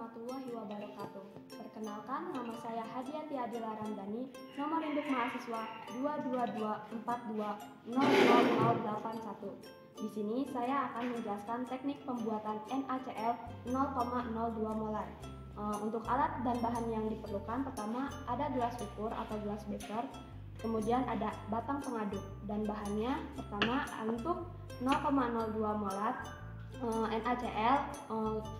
warahmatullahi wabarakatuh. Perkenalkan, nama saya Hadiati Adila Ramdhani, nomor induk mahasiswa 22242000081. Di sini saya akan menjelaskan teknik pembuatan NaCl 0,02 molar. Untuk alat dan bahan yang diperlukan, pertama ada gelas ukur atau gelas beker, kemudian ada batang pengaduk, dan bahannya pertama untuk 0,02 molar NaCl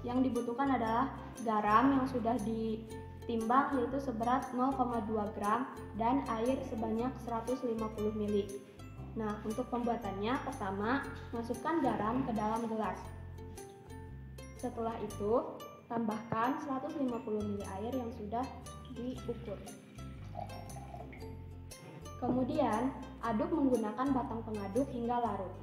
yang dibutuhkan adalah garam yang sudah ditimbang yaitu seberat 0,2 gram dan air sebanyak 150 ml. Nah, untuk pembuatannya pertama masukkan garam ke dalam gelas. Setelah itu tambahkan 150 ml air yang sudah diukur. Kemudian aduk menggunakan batang pengaduk hingga larut.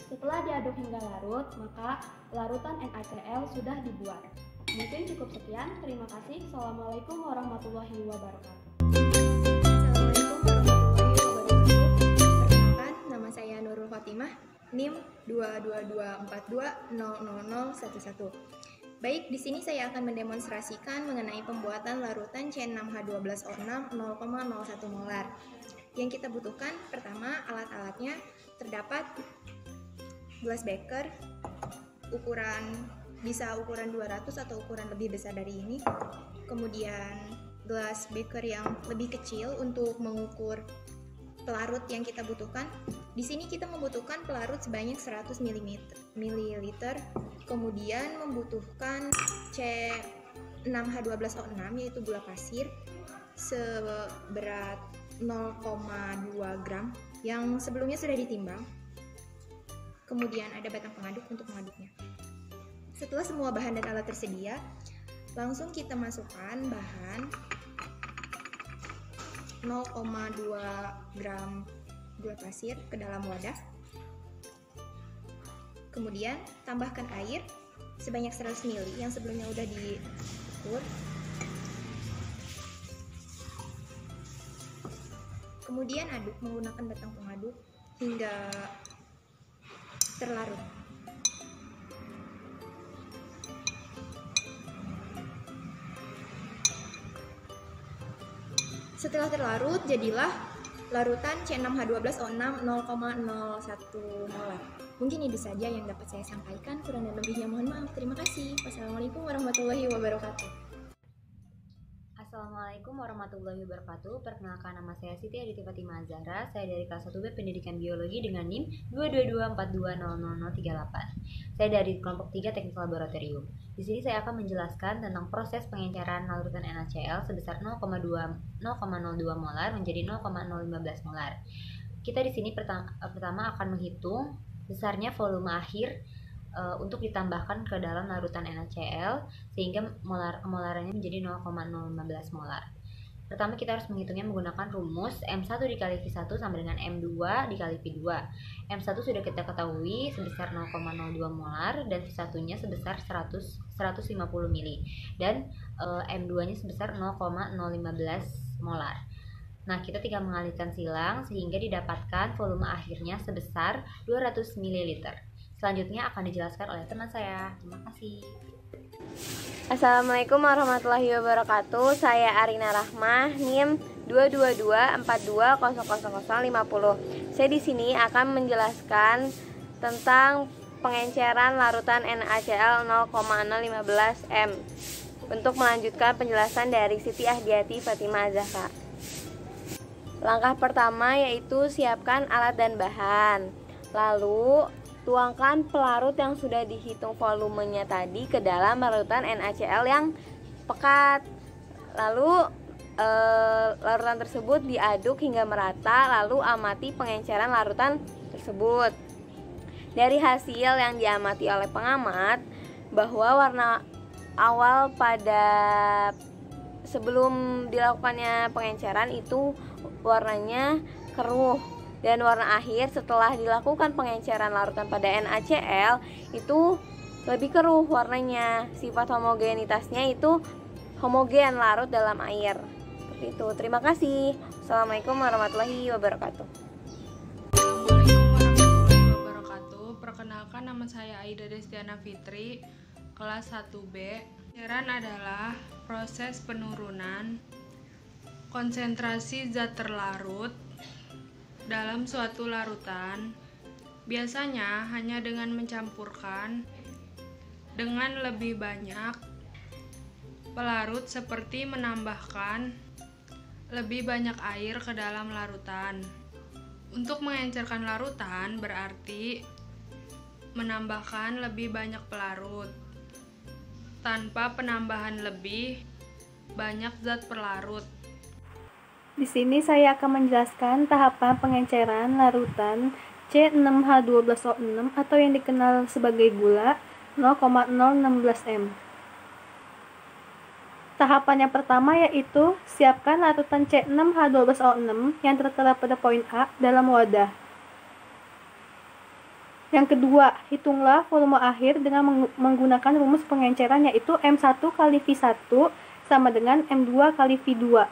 Setelah diaduk hingga larut, maka larutan NaCl sudah dibuat. Mungkin cukup sekian. Terima kasih. Assalamualaikum warahmatullahi wabarakatuh. Assalamualaikum warahmatullahi wabarakatuh. Perkenalkan, nama saya Nurul Fatimah, NIM 22242000011. Baik, di sini saya akan mendemonstrasikan mengenai pembuatan larutan C6H12O6 0,01 molar. Yang kita butuhkan pertama alat-alatnya terdapat gelas beker bisa ukuran 200 atau ukuran lebih besar dari ini. Kemudian gelas beker yang lebih kecil untuk mengukur pelarut yang kita butuhkan. Di sini kita membutuhkan pelarut sebanyak 100 ml. Kemudian membutuhkan C6H12O6 yaitu gula pasir seberat 0,2 gram yang sebelumnya sudah ditimbang. Kemudian ada batang pengaduk untuk mengaduknya. Setelah semua bahan dan alat tersedia, langsung kita masukkan bahan 0,2 gram gula pasir ke dalam wadah. Kemudian tambahkan air sebanyak 100 ml yang sebelumnya sudah diukur. Kemudian aduk menggunakan batang pengaduk hingga terlarut. Setelah terlarut, jadilah larutan C6H12O6 0,01 molar. Mungkin itu saja yang dapat saya sampaikan, kurang dan lebihnya mohon maaf. Terima kasih. Wassalamualaikum warahmatullahi wabarakatuh. Assalamualaikum warahmatullahi wabarakatuh. Perkenalkan, nama saya Siti Aditi Fatimah Zahra. Saya dari kelas 1B Pendidikan Biologi dengan NIM 222420038. Saya dari kelompok 3 Teknik Laboratorium. Di sini saya akan menjelaskan tentang proses pengenceran larutan NaCl sebesar 0,02 molar menjadi 0,015 molar. Kita di sini pertama akan menghitung besarnya volume akhir untuk ditambahkan ke dalam larutan NaCl sehingga kemolarannya menjadi 0,015 molar. Pertama kita harus menghitungnya menggunakan rumus M1 dikali V1 sama dengan M2 dikali V2. M1 sudah kita ketahui sebesar 0,02 molar dan V1-nya sebesar 150 ml dan M2-nya sebesar 0,015 molar. Nah, kita tinggal mengalihkan silang sehingga didapatkan volume akhirnya sebesar 200 ml. Selanjutnya akan dijelaskan oleh teman saya. Terima kasih. Assalamualaikum warahmatullahi wabarakatuh. Saya Arina Rahmah, NIM 22242000050. Saya di sini akan menjelaskan tentang pengenceran larutan NaCl 0,015 M. Untuk melanjutkan penjelasan dari Siti Ahdiati Fatimah Zahra. Langkah pertama yaitu siapkan alat dan bahan. Lalu tuangkan pelarut yang sudah dihitung volumenya tadi ke dalam larutan NaCl yang pekat. Lalu larutan tersebut diaduk hingga merata, lalu amati pengenceran larutan tersebut. Dari hasil yang diamati oleh pengamat, bahwa warna awal pada sebelum dilakukannya pengenceran itu warnanya keruh. Dan warna akhir setelah dilakukan pengenceran larutan pada NaCl itu lebih keruh warnanya. Sifat homogenitasnya itu homogen larut dalam air. Seperti itu. Terima kasih. Assalamualaikum warahmatullahi wabarakatuh. Assalamualaikum warahmatullahi wabarakatuh. Perkenalkan Perkenalkan, nama saya Aida Destiana Fitri, kelas 1B. Pengenceran adalah proses penurunan konsentrasi zat terlarut dalam suatu larutan, biasanya hanya dengan mencampurkan dengan lebih banyak pelarut seperti menambahkan lebih banyak air ke dalam larutan. Untuk mengencerkan larutan berarti menambahkan lebih banyak pelarut tanpa penambahan lebih banyak zat pelarut. Di sini saya akan menjelaskan tahapan pengenceran larutan C6H12O6 atau yang dikenal sebagai gula 0,016 m. Tahapan yang pertama yaitu siapkan larutan C6H12O6 yang tertera pada poin A dalam wadah. Yang kedua, hitunglah volume akhir dengan menggunakan rumus pengenceran yaitu M1 kali V1 sama dengan M2 kali V2.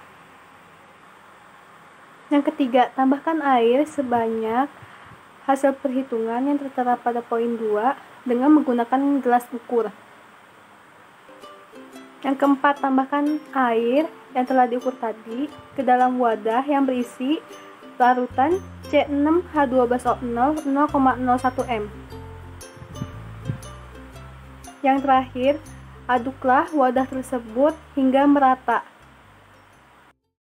Yang ketiga, tambahkan air sebanyak hasil perhitungan yang tertera pada poin 2 dengan menggunakan gelas ukur. Yang keempat, tambahkan air yang telah diukur tadi ke dalam wadah yang berisi larutan C6H12O0 0,01 m. Yang terakhir, aduklah wadah tersebut hingga merata.